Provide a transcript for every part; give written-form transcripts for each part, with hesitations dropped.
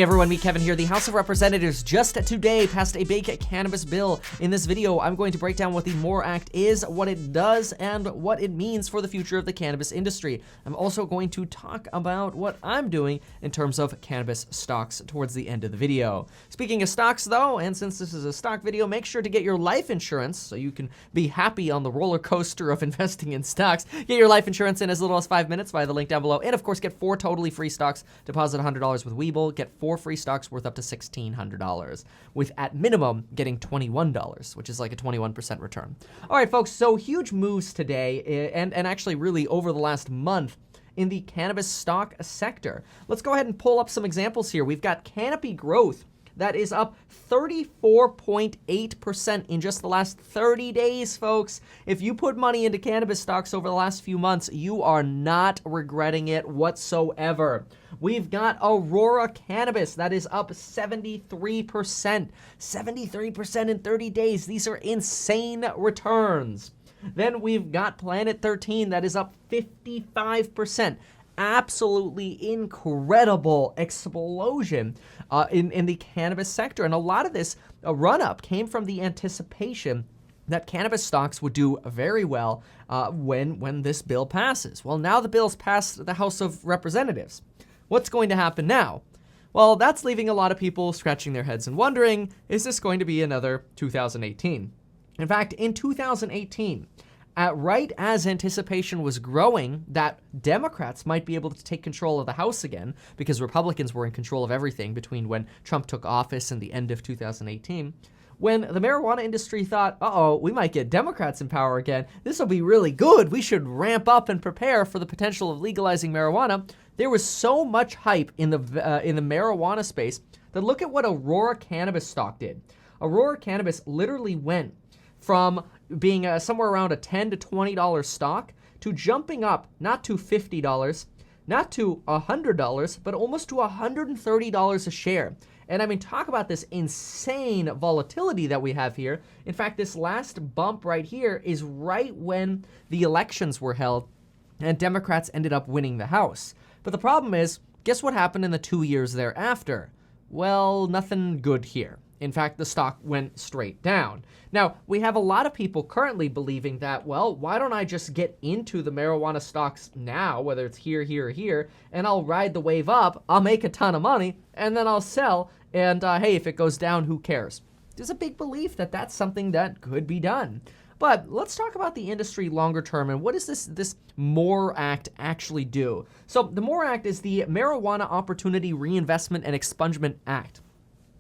Hey everyone, me Kevin here. The House of Representatives just today passed a big cannabis bill. In this video, I'm going to break down what the MORE Act is, what it does, and what it means for the future of the cannabis industry. I'm also going to talk about what I'm doing in terms of cannabis stocks towards the end of the video. Speaking of stocks though, and since this is a stock video, make sure to get your life insurance so you can be happy on the roller coaster of investing in stocks. Get your life insurance in as little as 5 minutes via the link down below. And of course, get 4 totally free stocks. Deposit $100 with Webull. Get 4 free stocks worth up to $1,600, with at minimum getting $21, which is like a 21% return. All right, folks, so huge moves today, and actually really over the last month in the cannabis stock sector. Let's go ahead and pull up some examples here. We've got Canopy Growth. That is up 34.8% in just the last 30 days, folks. If you put money into cannabis stocks over the last few months, you are not regretting it whatsoever. We've got Aurora Cannabis. That is up 73%. 73% in 30 days. These are insane returns. Then we've got Planet 13. That is up 55%. Absolutely incredible explosion in the cannabis sector. And a lot of this run-up came from the anticipation that cannabis stocks would do very well when this bill passes. Well, now the bill's passed the House of Representatives. What's going to happen now? Well, that's leaving a lot of people scratching their heads and wondering, is this going to be another 2018? In fact, in 2018, right as anticipation was growing that Democrats might be able to take control of the House again, because Republicans were in control of everything between when Trump took office and the end of 2018, when the marijuana industry thought, uh-oh, we might get Democrats in power again, this will be really good, we should ramp up and prepare for the potential of legalizing marijuana, there was so much hype in the marijuana space that look at what Aurora Cannabis stock did. Aurora Cannabis literally went from being somewhere around a $10 to $20 stock to jumping up not to $50, not to $100, but almost to $130 a share. And I mean, talk about this insane volatility that we have here. In fact, this last bump right here is right when the elections were held and Democrats ended up winning the House. But the problem is, guess what happened in the 2 years thereafter? Well, nothing good here. In fact, the stock went straight down. Now, we have a lot of people currently believing that, well, why don't I just get into the marijuana stocks now, whether it's here, here, or here, and I'll ride the wave up, I'll make a ton of money, and then I'll sell, and hey, if it goes down, who cares? There's a big belief that that's something that could be done. But let's talk about the industry longer term and what does this MORE Act actually do? So the MORE Act is the Marijuana Opportunity Reinvestment and Expungement Act.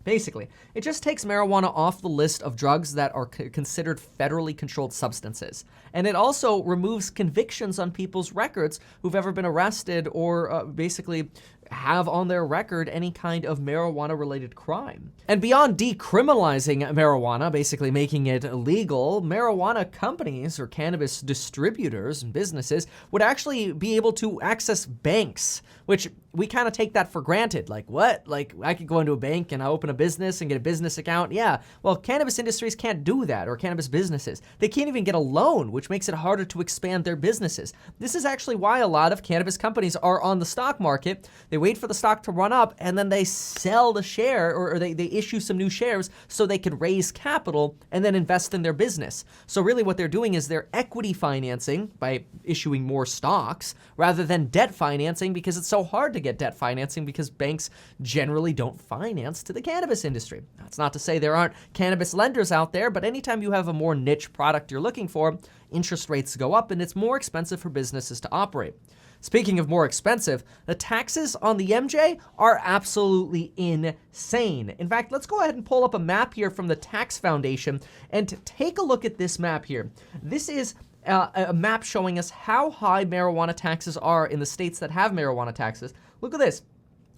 Basically, it just takes marijuana off the list of drugs that are considered federally controlled substances. And it also removes convictions on people's records who've ever been arrested or basically have on their record any kind of marijuana-related crime. And beyond decriminalizing marijuana, basically making it illegal, marijuana companies or cannabis distributors and businesses would actually be able to access banks, which we kind of take that for granted. Like, what? Like, I could go into a bank and I open a business and get a business account? Yeah. Well, cannabis industries can't do that, or cannabis businesses. They can't even get a loan, which makes it harder to expand their businesses. This is actually why a lot of cannabis companies are on the stock market. They wait for the stock to run up and then they sell the share, or they issue some new shares so they can raise capital and then invest in their business. So really what they're doing is they're equity financing by issuing more stocks rather than debt financing, because it's so hard to get debt financing because banks generally don't finance to the cannabis industry. That's not to say there aren't cannabis lenders out there, but anytime you have a more niche product you're looking for, interest rates go up and it's more expensive for businesses to operate. Speaking of more expensive, the taxes on the MJ are absolutely insane. In fact, let's go ahead and pull up a map here from the Tax Foundation and take a look at this map here. This is a map showing us how high marijuana taxes are in the states that have marijuana taxes. Look at this.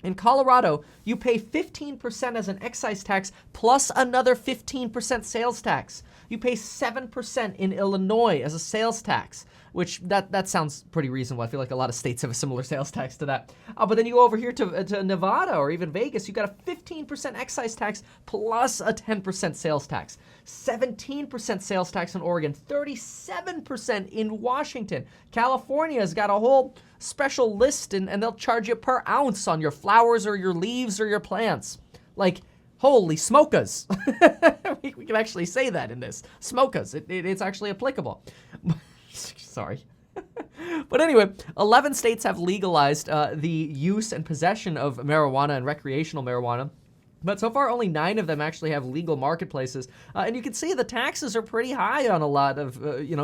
In Colorado, you pay 15% as an excise tax plus another 15% sales tax. You pay 7% in Illinois as a sales tax. which that sounds pretty reasonable. I feel like a lot of states have a similar sales tax to that. But then you go over here to Nevada or even Vegas, you got a 15% excise tax plus a 10% sales tax, 17% sales tax in Oregon, 37% in Washington. California's got a whole special list, and they'll charge you per ounce on your flowers or your leaves or your plants. Like, holy smokas. We can actually say that in this. Smokas. It's actually applicable. Sorry. But anyway, 11 states have legalized the use and possession of marijuana and recreational marijuana. But so far, only 9 of them actually have legal marketplaces. And you can see the taxes are pretty high on a lot of,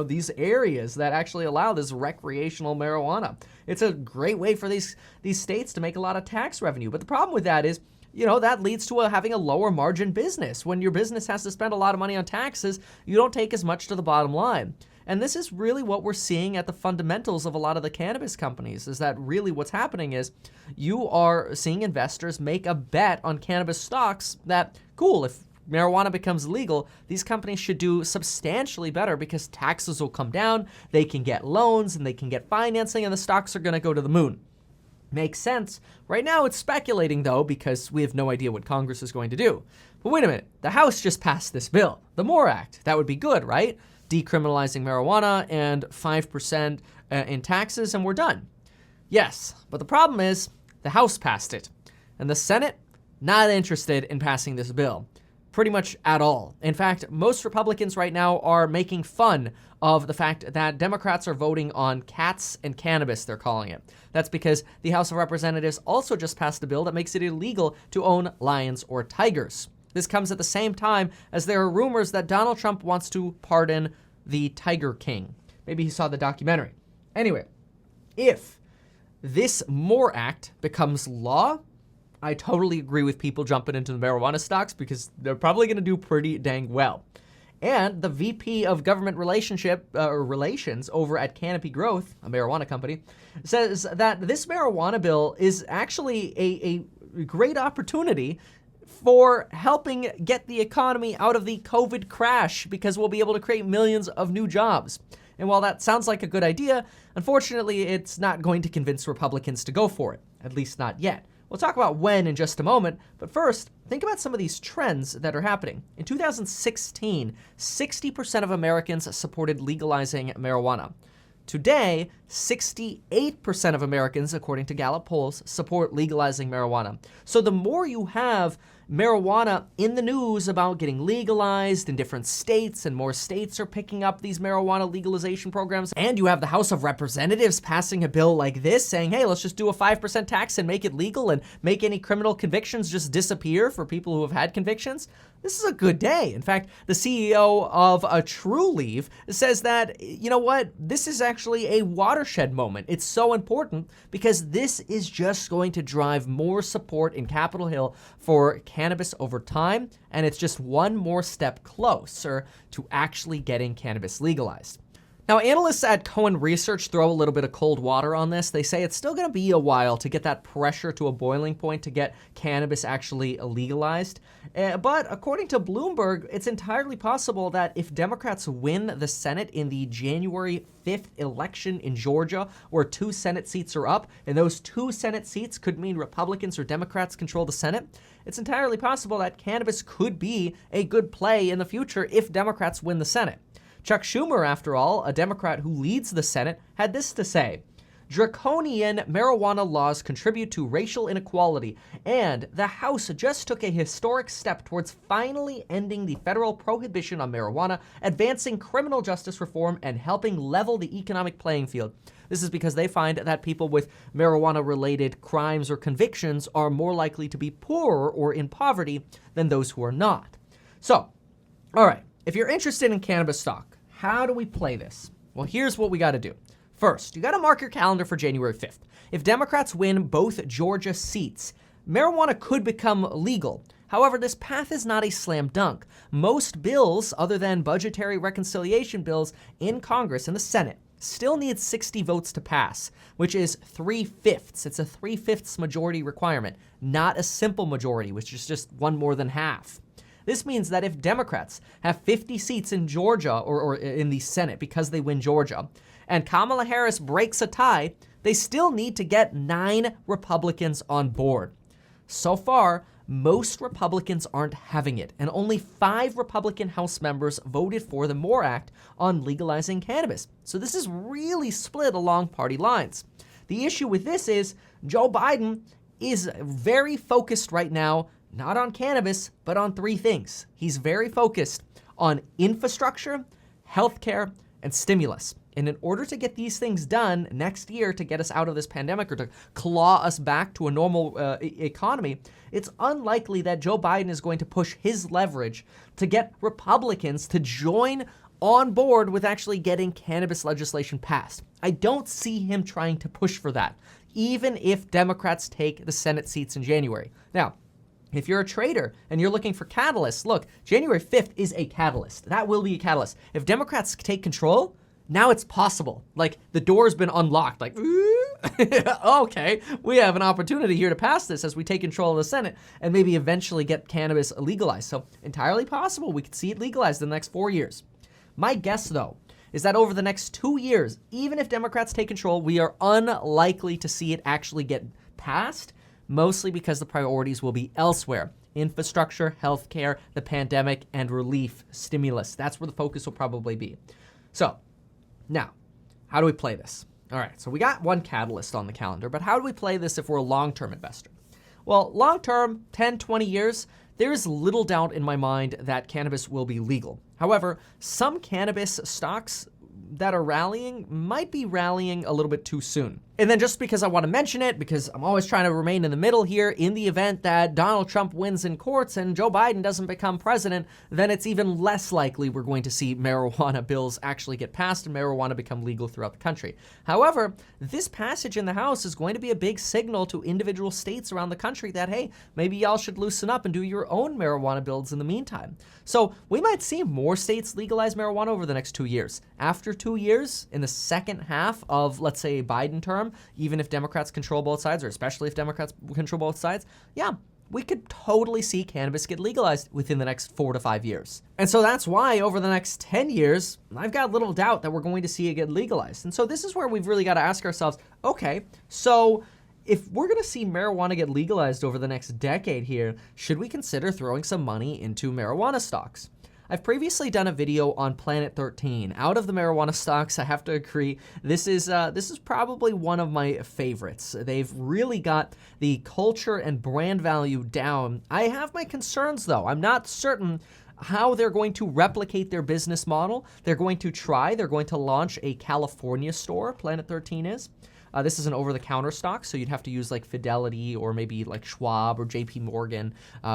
these areas that actually allow this recreational marijuana. It's a great way for these states to make a lot of tax revenue. But the problem with that is, that leads to having a lower margin business. When your business has to spend a lot of money on taxes, you don't take as much to the bottom line. And this is really what we're seeing at the fundamentals of a lot of the cannabis companies, is that really what's happening is you are seeing investors make a bet on cannabis stocks that, cool, if marijuana becomes legal, these companies should do substantially better because taxes will come down, they can get loans, and they can get financing, and the stocks are going to go to the moon. Makes sense. Right now it's speculating, though, because we have no idea what Congress is going to do. But wait a minute, the House just passed this bill, the MORE Act. That would be good, right? Decriminalizing marijuana and 5% in taxes, and we're done. Yes, but the problem is the House passed it, and the Senate, not interested in passing this bill. Pretty much at all. In fact, most Republicans right now are making fun of the fact that Democrats are voting on cats and cannabis, they're calling it. That's because the House of Representatives also just passed a bill that makes it illegal to own lions or tigers. This comes at the same time as there are rumors that Donald Trump wants to pardon the Tiger King. Maybe he saw the documentary. Anyway, if this MORE Act becomes law, I totally agree with people jumping into the marijuana stocks because they're probably going to do pretty dang well. And the VP of Government Relations over at Canopy Growth, a marijuana company, says that this marijuana bill is actually a great opportunity for helping get the economy out of the COVID crash because we'll be able to create millions of new jobs. And while that sounds like a good idea, unfortunately, it's not going to convince Republicans to go for it, at least not yet. We'll talk about when in just a moment, but first, think about some of these trends that are happening. In 2016, 60% of Americans supported legalizing marijuana. Today, 68% of Americans, according to Gallup polls, support legalizing marijuana. So the more you have marijuana in the news about getting legalized in different states, and more states are picking up these marijuana legalization programs, and you have the House of Representatives passing a bill like this saying, hey, let's just do a 5% tax and make it legal and make any criminal convictions just disappear for people who have had convictions. This is a good day. In fact, the CEO of Trulieve says that, you know what, this is actually a watershed moment. It's so important because this is just going to drive more support in Capitol Hill for cannabis over time, and it's just one more step closer to actually getting cannabis legalized. Now, analysts at Cohen Research throw a little bit of cold water on this. They say it's still going to be a while to get that pressure to a boiling point to get cannabis actually legalized. But according to Bloomberg, it's entirely possible that if Democrats win the Senate in the January 5th election in Georgia, where 2 Senate seats are up, and those 2 Senate seats could mean Republicans or Democrats control the Senate, it's entirely possible that cannabis could be a good play in the future if Democrats win the Senate. Chuck Schumer, after all, a Democrat who leads the Senate, had this to say: draconian marijuana laws contribute to racial inequality, and the House just took a historic step towards finally ending the federal prohibition on marijuana, advancing criminal justice reform, and helping level the economic playing field. This is because they find that people with marijuana-related crimes or convictions are more likely to be poorer or in poverty than those who are not. So, all right, if you're interested in cannabis stock, how do we play this? Well, here's what we got to do. First, you got to mark your calendar for January 5th. If Democrats win both Georgia seats, marijuana could become legal. However, this path is not a slam dunk. Most bills, other than budgetary reconciliation bills in Congress and the Senate, still need 60 votes to pass, which is 3/5. It's a 3/5 majority requirement, not a simple majority, which is just one more than half. This means that if Democrats have 50 seats in Georgia or in the Senate because they win Georgia, and Kamala Harris breaks a tie, they still need to get 9 Republicans on board. So far, most Republicans aren't having it, and only 5 Republican House members voted for the MORE Act on legalizing cannabis. So this is really split along party lines. The issue with this is Joe Biden is very focused right now, not on cannabis, but on 3 things. He's very focused on infrastructure, healthcare, and stimulus. And in order to get these things done next year to get us out of this pandemic or to claw us back to a normal economy, it's unlikely that Joe Biden is going to push his leverage to get Republicans to join on board with actually getting cannabis legislation passed. I don't see him trying to push for that, even if Democrats take the Senate seats in January. Now, if you're a trader and you're looking for catalysts, look, January 5th is a catalyst. That will be a catalyst. If Democrats take control, now it's possible. Like, the door's been unlocked. Like, okay, we have an opportunity here to pass this as we take control of the Senate and maybe eventually get cannabis legalized. So entirely possible we could see it legalized in the next 4 years. My guess, though, is that over the next 2 years, even if Democrats take control, we are unlikely to see it actually get passed, mostly because the priorities will be elsewhere. Infrastructure, healthcare, the pandemic, and relief stimulus. That's where the focus will probably be. So, now, how do we play this? All right, so we got one catalyst on the calendar, but how do we play this if we're a long-term investor? Well, long-term, 10, 20 years, there is little doubt in my mind that cannabis will be legal. However, some cannabis stocks that are rallying might be rallying a little bit too soon. And then just because I want to mention it, because I'm always trying to remain in the middle here, in the event that Donald Trump wins in courts and Joe Biden doesn't become president, then it's even less likely we're going to see marijuana bills actually get passed and marijuana become legal throughout the country. However, this passage in the House is going to be a big signal to individual states around the country that, hey, maybe y'all should loosen up and do your own marijuana bills in the meantime. So we might see more states legalize marijuana over the next 2 years. After 2 years, in the second half of, let's say, a Biden term, even if Democrats control both sides, or especially if Democrats control both sides, yeah, we could totally see cannabis get legalized within the next 4 to 5 years. And so that's why over the next 10 years, I've got little doubt that we're going to see it get legalized. And so this is where we've really got to ask ourselves, okay, so if we're going to see marijuana get legalized over the next decade here, should we consider throwing some money into marijuana stocks? I've previously done a video on Planet 13. Out of the marijuana stocks, I have to agree, this is probably one of my favorites. They've really got the culture and brand value down. I have my concerns, though. I'm not certain how they're going to replicate their business model. They're going to launch a California store, Planet 13 is. This is an over-the-counter stock, so you'd have to use like Fidelity or maybe like Schwab or JP Morgan.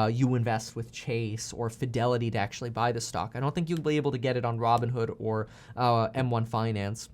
You invest with Chase or Fidelity to actually buy the stock. I don't think you'll be able to get it on Robinhood or M1 Finance.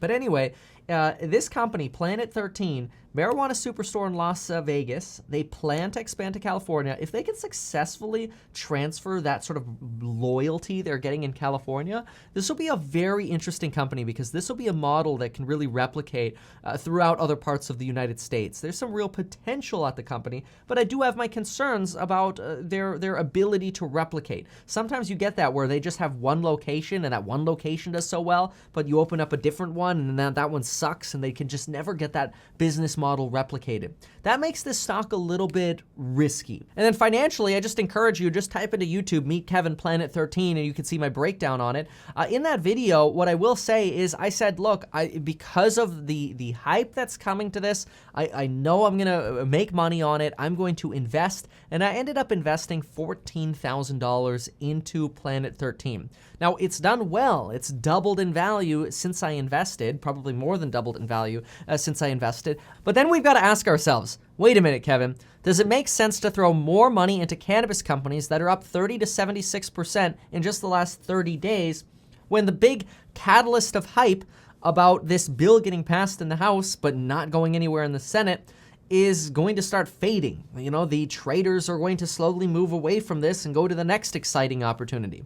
But anyway, this company, Planet 13, marijuana superstore in Las Vegas, they plan to expand to California. If they can successfully transfer that sort of loyalty they're getting in California, this will be a very interesting company because this will be a model that can really replicate throughout other parts of the United States. There's some real potential at the company, but I do have my concerns about their ability to replicate. Sometimes you get that where they just have one location and that one location does so well, but you open up a different one and then that one sucks and they can just never get that business model replicated. That makes this stock a little bit risky. And then financially, I just encourage you, just type into YouTube, Meet Kevin Planet 13, and you can see my breakdown on it. In that video, what I will say is I said, look, because of the hype that's coming to this, I know I'm gonna make money on it. I'm going to invest, and I ended up investing $14,000 into Planet 13. Now, it's done well. It's doubled in value since I invested, probably more than doubled in value since I invested. But then we've got to ask ourselves, wait a minute, Kevin, does it make sense to throw more money into cannabis companies that are up 30 to 76% in just the last 30 days when the big catalyst of hype about this bill getting passed in the House but not going anywhere in the Senate is going to start fading? You know, the traders are going to slowly move away from this and go to the next exciting opportunity.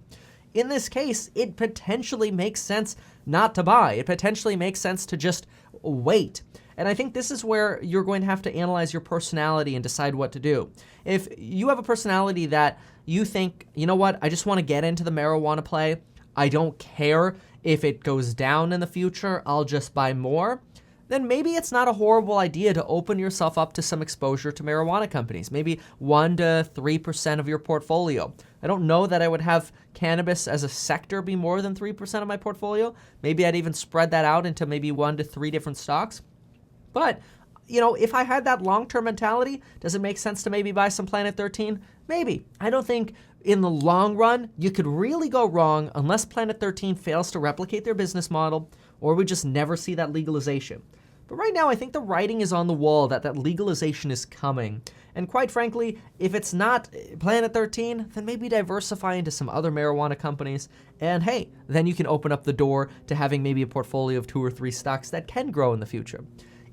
In this case, it potentially makes sense not to buy. It potentially makes sense to just wait. And I think this is where you're going to have to analyze your personality and decide what to do. If you have a personality that you think, you know what, I just want to get into the marijuana play, I don't care if it goes down in the future, I'll just buy more, then maybe it's not a horrible idea to open yourself up to some exposure to marijuana companies, maybe 1 to 3% of your portfolio. I don't know that I would have cannabis as a sector be more than 3% of my portfolio. Maybe I'd even spread that out into maybe 1 to 3 different stocks. But, you know, if I had that long-term mentality, does it make sense to maybe buy some Planet 13? Maybe. I don't think in the long run you could really go wrong unless Planet 13 fails to replicate their business model or we just never see that legalization. But right now, I think the writing is on the wall that legalization is coming. And quite frankly, if it's not Planet 13, then maybe diversify into some other marijuana companies. And hey, then you can open up the door to having maybe a portfolio of 2 or 3 stocks that can grow in the future.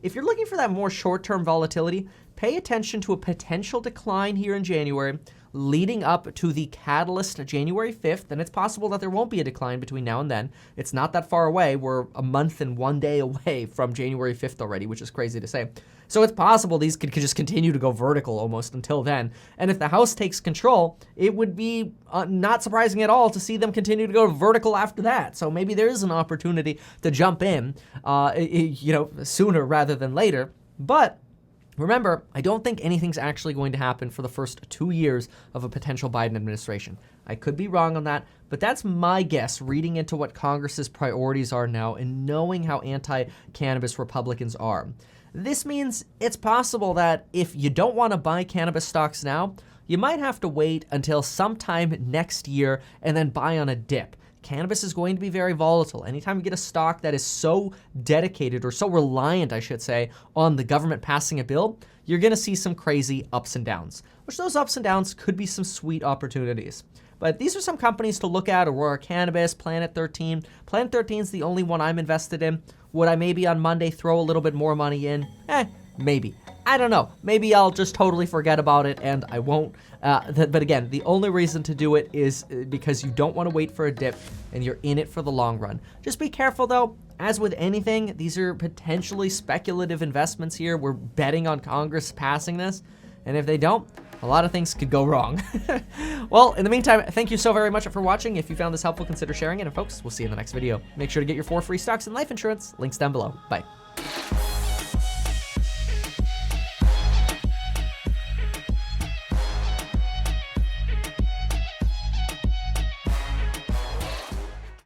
If you're looking for that more short-term volatility, pay attention to a potential decline here in January, leading up to the catalyst January 5th, and it's possible that there won't be a decline between now and then. It's not that far away. We're a month and 1 day away from January 5th already, which is crazy to say. So it's possible these could just continue to go vertical almost until then. And if the House takes control, it would be not surprising at all to see them continue to go vertical after that. So maybe there is an opportunity to jump in, sooner rather than later. But remember, I don't think anything's actually going to happen for the first 2 years of a potential Biden administration. I could be wrong on that, but that's my guess reading into what Congress's priorities are now and knowing how anti-cannabis Republicans are. This means it's possible that if you don't want to buy cannabis stocks now, you might have to wait until sometime next year and then buy on a dip. Cannabis is going to be very volatile. Anytime you get a stock that is so dedicated or so reliant, I should say, on the government passing a bill, you're going to see some crazy ups and downs, which those ups and downs could be some sweet opportunities. But these are some companies to look at: Aurora Cannabis, Planet 13. Planet 13 is the only one I'm invested in. Would I maybe on Monday throw a little bit more money in? Maybe. I don't know. Maybe I'll just totally forget about it and I won't. But again, the only reason to do it is because you don't want to wait for a dip and you're in it for the long run. Just be careful though. As with anything, these are potentially speculative investments here. We're betting on Congress passing this. And if they don't, a lot of things could go wrong. Well, in the meantime, thank you so very much for watching. If you found this helpful, consider sharing it. And folks, we'll see you in the next video. Make sure to get your 4 free stocks and life insurance. Links down below. Bye.